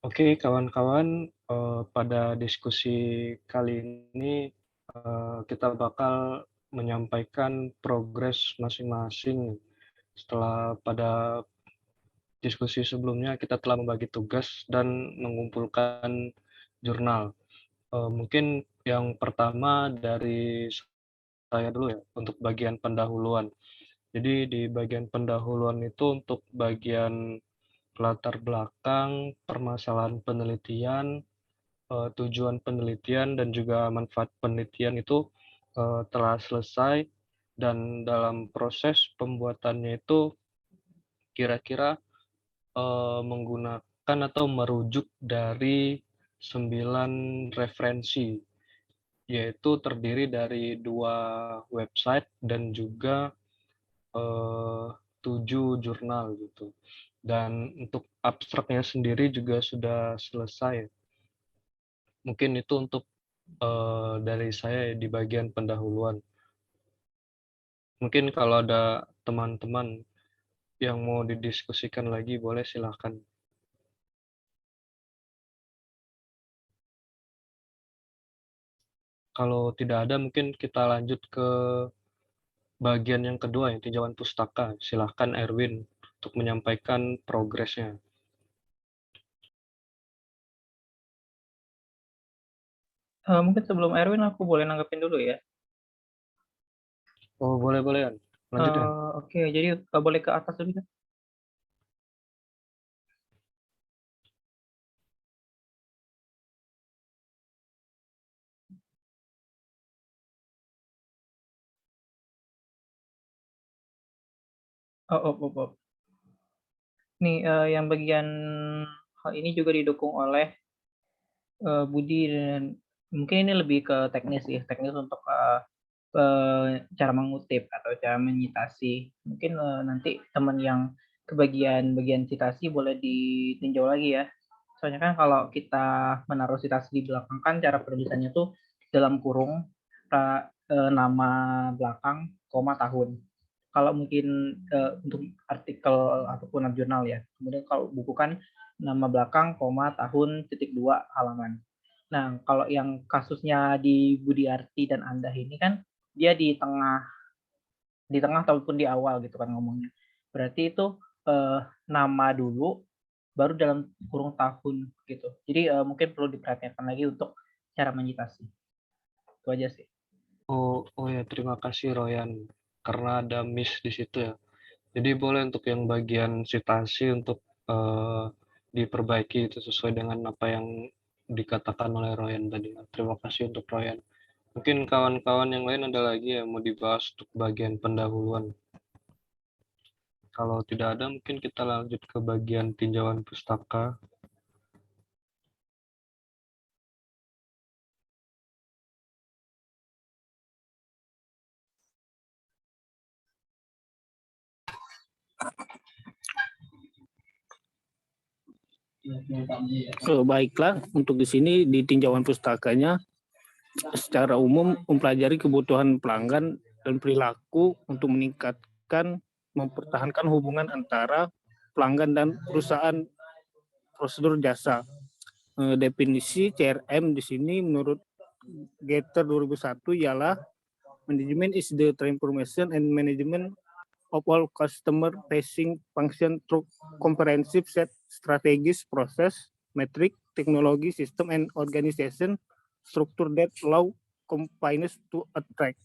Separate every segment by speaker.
Speaker 1: Oke kawan-kawan, pada diskusi kali ini, kita bakal menyampaikan progres masing-masing setelah pada diskusi sebelumnya kita telah membagi tugas dan mengumpulkan jurnal. Mungkin yang pertama dari saya dulu ya, untuk bagian pendahuluan. Jadi di bagian pendahuluan itu untuk bagian latar belakang, permasalahan penelitian, tujuan penelitian dan juga manfaat penelitian itu telah selesai dan dalam proses pembuatannya itu kira-kira menggunakan atau merujuk dari 9 referensi, yaitu terdiri dari 2 website dan juga 7 jurnal gitu. Dan untuk abstraknya sendiri juga sudah selesai. Mungkin itu untuk dari saya di bagian pendahuluan. Mungkin kalau ada teman-teman yang mau didiskusikan lagi boleh silahkan. Kalau tidak ada mungkin kita lanjut ke bagian yang kedua ya, tinjauan pustaka. Silahkan Erwin untuk menyampaikan progresnya.
Speaker 2: Mungkin sebelum Erwin aku boleh nanggepin dulu ya.
Speaker 1: Oh boleh boleh Yan. Lanjut Yan.
Speaker 2: Oke, jadi boleh ke atas dulu ya. Oh. Nih, yang bagian hal ini juga didukung oleh Budi dan mungkin ini lebih ke teknis ya, teknis untuk cara mengutip atau cara menyitasi. Mungkin nanti teman yang bagian citasi boleh ditinjau lagi ya. Soalnya kan kalau kita menaruh citasi di belakang kan cara penulisannya tuh dalam kurung nama belakang, koma tahun. Kalau mungkin untuk artikel ataupun jurnal ya. Kemudian kalau buku kan nama belakang, koma tahun, titik dua halaman. Nah, kalau yang kasusnya di Budiarti dan Anda ini kan dia di tengah ataupun di awal gitu kan ngomongnya. Berarti itu eh, nama dulu baru dalam kurung tahun gitu. Jadi mungkin perlu diperhatikan lagi untuk cara menyitasi. Itu aja sih.
Speaker 1: Oh ya terima kasih Royan karena ada miss di situ ya. Jadi boleh untuk yang bagian citasi untuk eh, diperbaiki itu sesuai dengan apa yang dikatakan oleh Royan tadi. Terima kasih untuk Royan. Mungkin kawan-kawan yang lain ada lagi yang mau dibahas untuk bagian pendahuluan. Kalau tidak ada, mungkin kita lanjut ke bagian tinjauan pustaka.
Speaker 3: Baiklah, untuk di sini di tinjauan pustakanya secara umum mempelajari kebutuhan pelanggan dan perilaku untuk meningkatkan, mempertahankan hubungan antara pelanggan dan perusahaan prosedur jasa. Definisi CRM di sini menurut Gator 2001 ialah management is the transformation and management of all customer-facing function through comprehensive set strategies, process, metric, technology, system, and organization structure that allow companies to attract.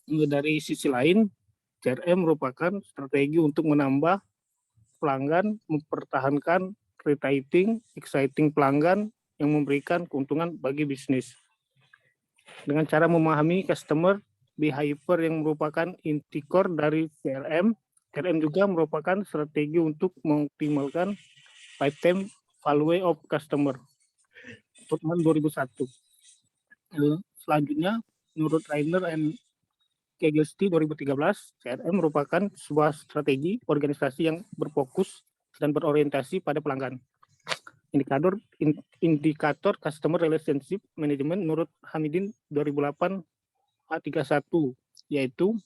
Speaker 3: Dari sisi lain, CRM merupakan strategi untuk menambah pelanggan, mempertahankan retaining, exciting pelanggan yang memberikan keuntungan bagi bisnis. Dengan cara memahami customer behavior yang merupakan inti core dari CRM, CRM juga merupakan strategi untuk mengoptimalkan lifetime value of customer. Tahun 2001. Selanjutnya, menurut Rainer and Kegelsti 2013, CRM merupakan sebuah strategi organisasi yang berfokus dan berorientasi pada pelanggan. Indikator Customer Relationship Management menurut Hamidin 2008 A31, yaitu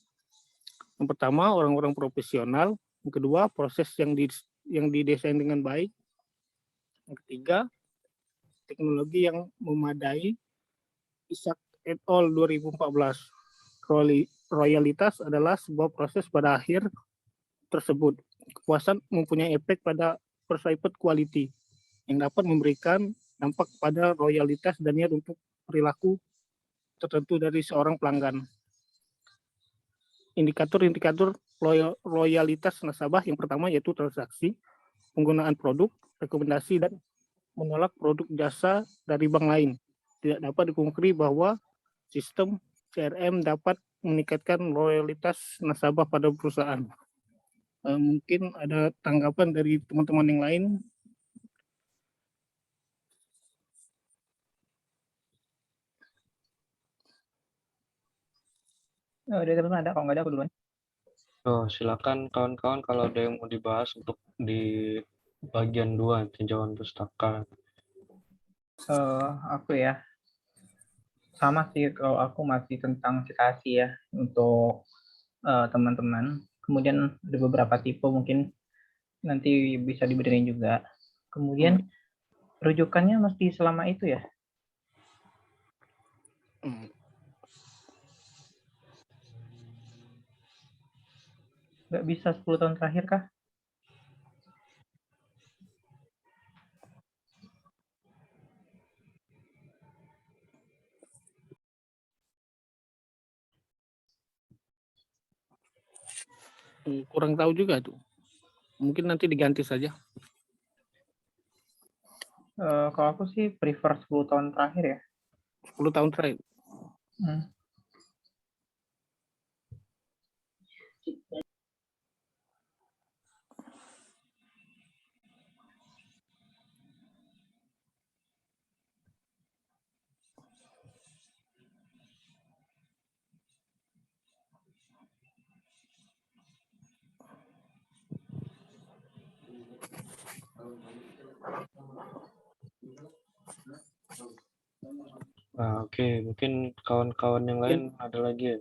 Speaker 3: yang pertama orang-orang profesional, yang kedua proses yang didesain dengan baik, Yang ketiga, teknologi yang memadai, Isaac et al. 2014. Royalitas adalah sebuah proses pada akhir tersebut. Kepuasan mempunyai efek pada perceived quality yang dapat memberikan dampak pada royalitas dan niat untuk perilaku tertentu dari seorang pelanggan. Indikator-indikator royalitas nasabah yang pertama yaitu transaksi, penggunaan produk, rekomendasi, dan menolak produk jasa dari bank lain. Tidak dapat dipungkiri bahwa sistem CRM dapat meningkatkan loyalitas nasabah pada perusahaan. Mungkin ada tanggapan dari teman-teman yang lain.
Speaker 2: Dari teman-teman ada, kalau nggak ada aku duluan.
Speaker 1: Silakan kawan-kawan kalau ada yang mau dibahas untuk di bagian 2 tinjauan pustaka.
Speaker 2: Aku ya, sama sih kalau aku masih tentang citasi ya untuk teman-teman. Kemudian ada beberapa tipe mungkin nanti bisa dibenerin juga. Kemudian rujukannya mesti selama itu ya. Nggak bisa 10 tahun terakhir kah?
Speaker 3: Kurang tahu juga tuh. Mungkin nanti diganti saja.
Speaker 2: Kalau aku sih prefer 10 tahun terakhir ya.
Speaker 3: 10 tahun terakhir.
Speaker 1: Oke, mungkin kawan-kawan yang lain ada lagi ya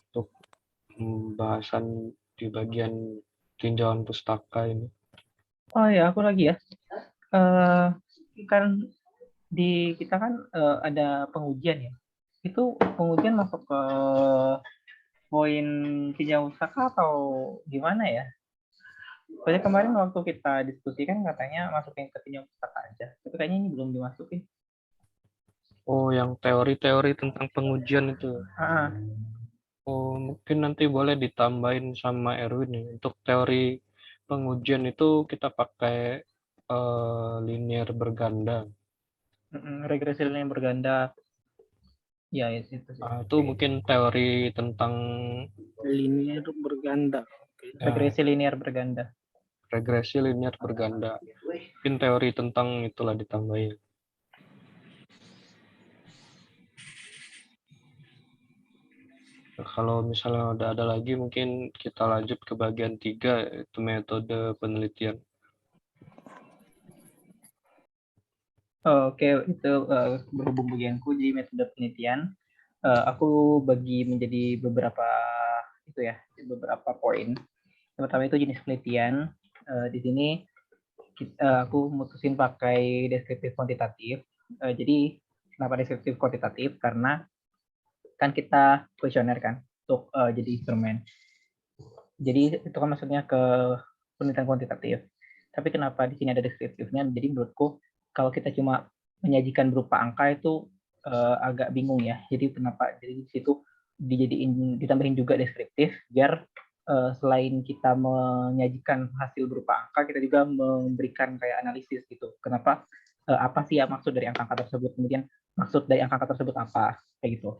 Speaker 1: untuk pembahasan di bagian tinjauan pustaka ini.
Speaker 2: Oh ya, aku lagi ya. Kan di kita kan ada pengujian ya. Itu pengujian masuk ke poin tinjauan pustaka atau gimana ya? Soalnya kemarin waktu kita diskusikan katanya masukin ke tinjauan pustaka aja. Tapi kayaknya ini belum dimasukin.
Speaker 1: Oh, yang teori-teori tentang pengujian itu. Oh, mungkin nanti boleh ditambahin sama Erwin nih. Untuk teori pengujian itu kita pakai linear berganda.
Speaker 2: Regresi linear berganda. Ya, itu sih.
Speaker 1: Itu mungkin teori tentang
Speaker 3: Linear berganda.
Speaker 2: Regresi linear berganda.
Speaker 1: Regresi linear berganda. Mungkin teori tentang itulah ditambahin. Kalau misalnya udah ada lagi, mungkin kita lanjut ke bagian 3, yaitu metode penelitian.
Speaker 2: Oke, itu berhubung bagianku di metode penelitian. Aku bagi menjadi beberapa itu ya, beberapa poin. Yang pertama itu jenis penelitian. Di sini aku mutusin pakai deskriptif kuantitatif. Jadi kenapa deskriptif kuantitatif? Karena kan kita kuesioner kan untuk jadi instrumen. Jadi itu kan maksudnya ke penelitian kuantitatif. Tapi kenapa di sini ada deskriptifnya? Jadi menurutku kalau kita cuma menyajikan berupa angka itu agak bingung ya. Jadi kenapa? Jadi di situ ditambahin juga deskriptif biar selain kita menyajikan hasil berupa angka, kita juga memberikan kayak analisis gitu. Kenapa? Apa sih ya maksud dari angka-angka tersebut? Kemudian maksud dari angka-angka tersebut apa? Kayak gitu.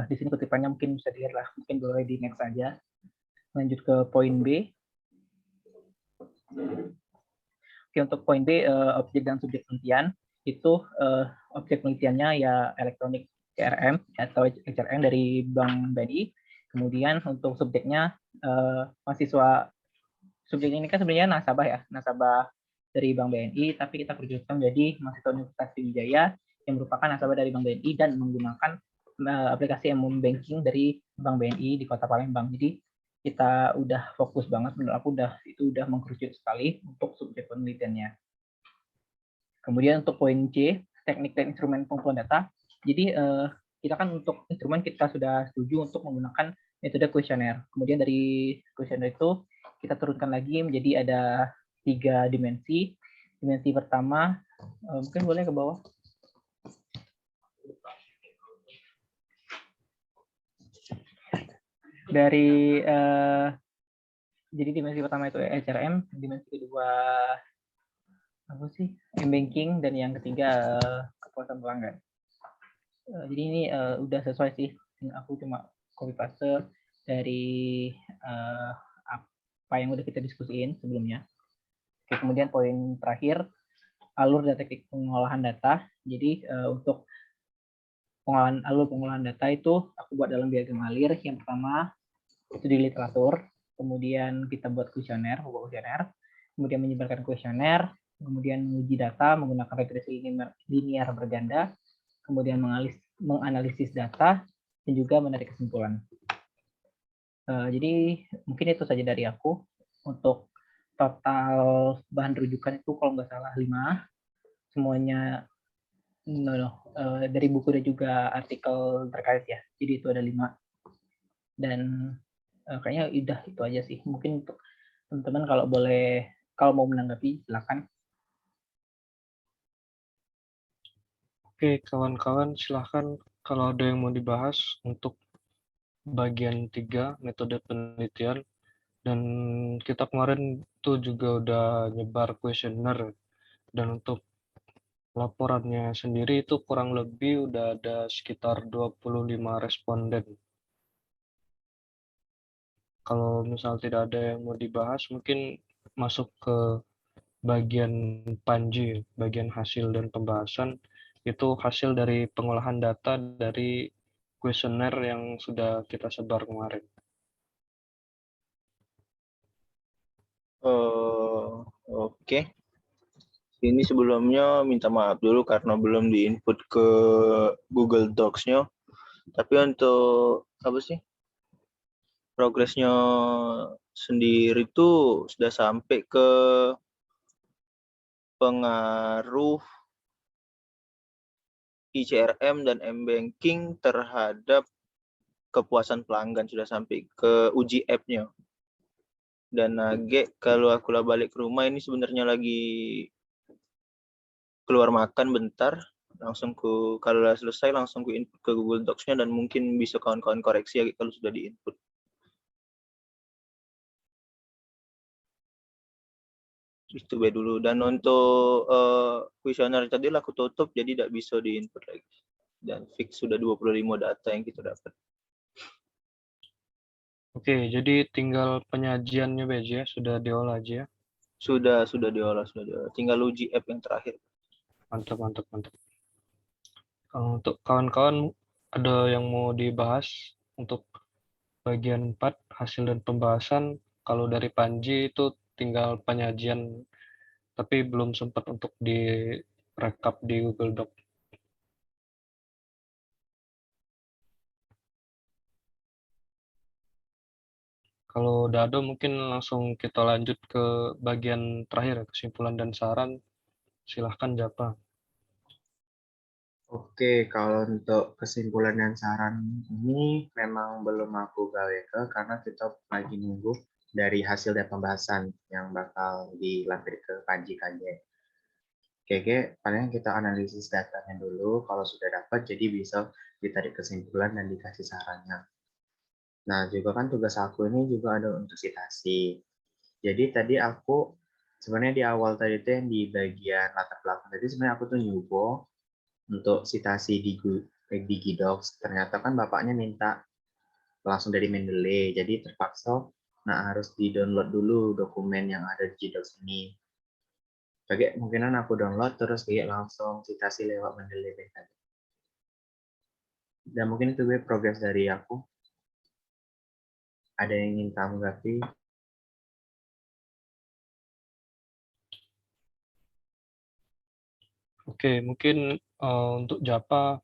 Speaker 2: Di sini kutipannya mungkin bisa dilihat lah. Mungkin boleh di next saja. Lanjut ke poin B. Oke, untuk poin B, objek dan subjek penelitian itu objek penelitiannya ya elektronik CRM atau CRM dari Bank BNI. Kemudian untuk subjeknya mahasiswa, subjek ini kan sebenarnya nasabah ya, nasabah dari Bank BNI, tapi kita kerucutkan menjadi mahasiswa Universitas Sriwijaya yang merupakan nasabah dari Bank BNI dan menggunakan aplikasi M-Banking dari Bank BNI di Kota Palembang. Jadi kita udah fokus banget, menurut aku itu udah mengkerucut sekali untuk subjek penelitiannya. Kemudian untuk poin C, teknik dan instrumen pengumpulan data. Jadi kita kan untuk instrumen kita sudah setuju untuk menggunakan metode kuesioner. Kemudian dari kuesioner itu kita turunkan lagi menjadi ada 3 dimensi. Dimensi pertama, mungkin boleh ke bawah. Dari jadi dimensi pertama itu HRM, dimensi kedua apa sih? M-banking, dan yang ketiga kepuasan pelanggan. Jadi ini udah sesuai sih. Aku cuma copy paste dari apa yang udah kita diskusiin sebelumnya. Oke, kemudian poin terakhir, alur dan teknik pengolahan data. Jadi untuk alur pengolahan data itu aku buat dalam diagram alir. Yang pertama itu di literatur, kemudian kita buat kuesioner, kemudian menyebarkan kuesioner, kemudian menguji data menggunakan regresi linear berganda, kemudian menganalisis data, dan juga menarik kesimpulan. Jadi mungkin itu saja dari aku. Untuk total bahan rujukan itu kalau nggak salah 5, semuanya dari buku dan juga artikel terkait ya. Jadi itu ada 5. Dan kayaknya udah itu aja sih. Mungkin untuk teman-teman kalau mau menanggapi silakan.
Speaker 1: Oke, kawan-kawan silahkan kalau ada yang mau dibahas untuk bagian 3 metode penelitian. Dan kita kemarin tuh juga udah nyebar kuesioner, dan untuk laporannya sendiri itu kurang lebih udah ada sekitar 25 responden. Kalau misal tidak ada yang mau dibahas, mungkin masuk ke bagian Panji, bagian hasil dan pembahasan. Itu hasil dari pengolahan data dari kuesioner yang sudah kita sebar kemarin.
Speaker 4: Oke. Ini sebelumnya minta maaf dulu karena belum diinput ke Google Docs-nya. Tapi untuk apa sih? Progresnya sendiri tuh sudah sampai ke pengaruh ICRM dan M-banking terhadap kepuasan pelanggan, sudah sampai ke uji app-nya. Dan kalau aku balik ke rumah ini sebenarnya lagi keluar makan bentar, langsung kalau udah selesai langsung ku input ke Google Docs-nya, dan mungkin bisa kawan-kawan koreksi ya kalau sudah diinput. Itu dulu. Dan untuk kuesioner tadi aku tutup, jadi tidak bisa diinput lagi. Dan fix sudah 25 data yang kita dapat.
Speaker 1: Oke, jadi tinggal penyajiannya aja, sudah diolah aja ya.
Speaker 4: Sudah diolah. Tinggal uji app yang terakhir.
Speaker 1: Mantap. Untuk kawan-kawan ada yang mau dibahas untuk bagian 4 hasil dan pembahasan. Kalau dari Panji itu tinggal penyajian, tapi belum sempat untuk direkap di Google Doc. Kalau udah ada, mungkin langsung kita lanjut ke bagian terakhir, kesimpulan dan saran. Silahkan Japa.
Speaker 5: Oke, kalau untuk kesimpulan dan saran ini memang belum aku gawe karena kita lagi nunggu dari hasil dan pembahasan yang bakal dilampir ke Panji KJ. Oke, paling kita analisis datanya dulu, kalau sudah dapat jadi bisa ditarik kesimpulan dan dikasih sarannya. Nah, juga kan tugas aku ini juga ada untuk citasi. Jadi tadi aku sebenarnya di awal tadi itu yang di bagian latar belakang tadi sebenarnya aku tuh nyubo untuk citasi di Gidocs. Ternyata kan bapaknya minta langsung dari Mendeley, jadi terpaksa harus di-download dulu dokumen yang ada di Gidocs ini. Kayak kemungkinan aku download terus kayak langsung citasi lewat Mendeley tadi. Dan mungkin itu progres dari aku. Ada yang ingin tanggapi?
Speaker 1: Oke, mungkin untuk Japa,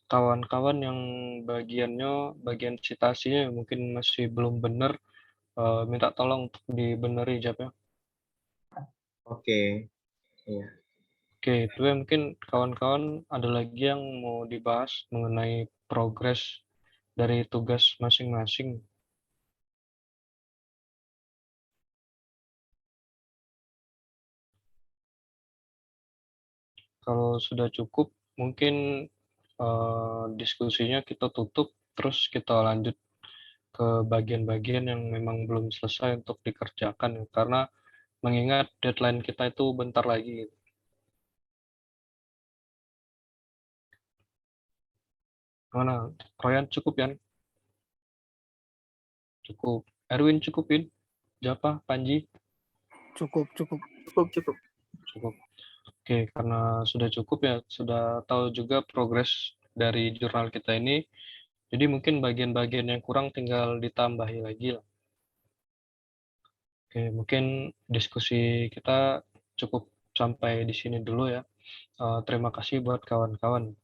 Speaker 1: kawan-kawan yang bagian citasinya mungkin masih belum benar, minta tolong untuk dibeneri Japa.
Speaker 5: Oke, iya.
Speaker 1: Oke, itu ya mungkin kawan-kawan ada lagi yang mau dibahas mengenai progres dari tugas masing-masing. Kalau sudah cukup, mungkin diskusinya kita tutup, terus kita lanjut ke bagian-bagian yang memang belum selesai untuk dikerjakan, ya. Karena mengingat deadline kita itu bentar lagi. Mana? Royan cukup, Yan? Cukup. Erwin cukupin? Japa, Panji?
Speaker 3: Cukup.
Speaker 4: Cukup.
Speaker 1: Cukup. Oke, karena sudah cukup ya, sudah tahu juga progres dari jurnal kita ini. Jadi mungkin bagian-bagian yang kurang tinggal ditambahi lagi lah. Oke, mungkin diskusi kita cukup sampai di sini dulu ya. Terima kasih buat kawan-kawan.